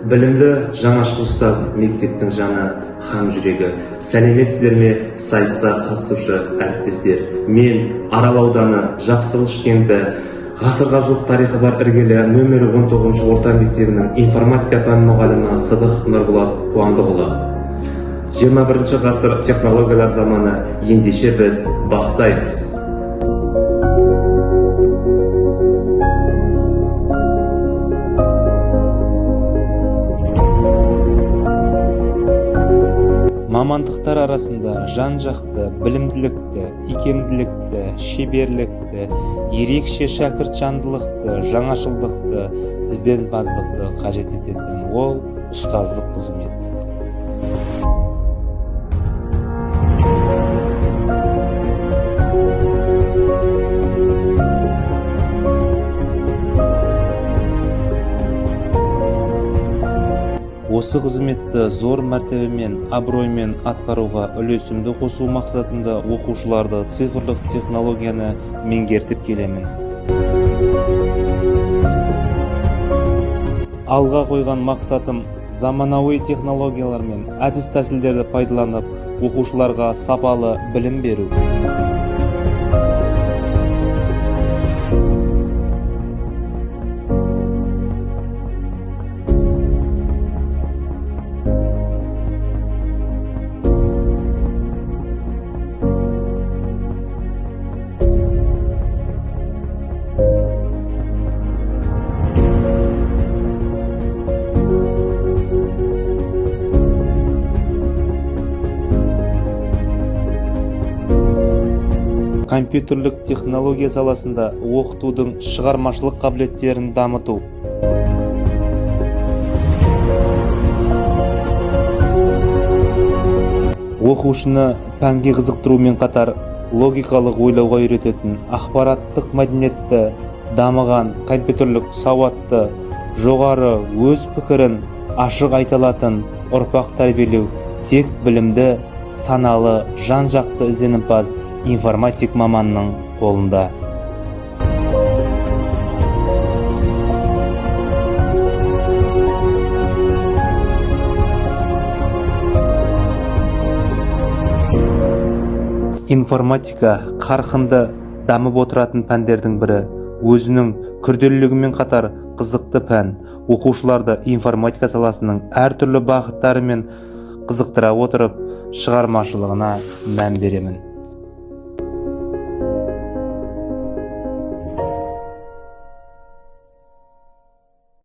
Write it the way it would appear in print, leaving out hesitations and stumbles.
Білімді жаңашыл ұстаз мектептің жаны, һәм жүрегі. Сәлеметсіздер ме, сайысқа қатысушы әріптестер? Мен Арал ауданы Жақсықылыш кенті ғасырға жуық тарихы бар іргелі нөмірі 19 орта мектебінің информатика пәні мұғалімі Сыдық Нұрболат Қуандықұлы. 21 ғасыр технологиялар заманы, ендеше біз бастаймыз. Мамандықтар арасында жан-жақты, білімділікті, икемділікті, шеберлікті, ерекше шәкіртжандылықты, жаңашылдықты, ізденімпаздықты қажет ететін ол ұстаздық қызмет. Осы қызметті зор мәртебемен, абыроймен атқаруға үлесімді қосу мақсатында оқушыларды цифрлық технологияны меңгертіп келемін. Алға қойған мақсатым заманауи технологиялар мен әдіс-тәсілдерді пайдаланып, оқушыларға сапалы білім беру. Компьютерлік технология саласында оқытудың шығармашылық қабілеттерін дамыту. Оқушыны пәнге қызықтырумен қатар логикалық ойлауға үйрететін, ақпараттық мәдениетті дамыған, компьютерлік сауатты, жоғары өз пікірін ашық айта алатын ұрпақ тәрбиелеу тек білімді, саналы, жан-жақты ізденімпаз информатик маманның қолында. Информатика қарқынды дамып отыратын пәндердің бірі. Өзінің күрделілігімен қатар қызықты пән. Оқушыларды информатика саласының әртүрлі бағыттарымен қызықтыра отырып, шығармашылығына мән беремін.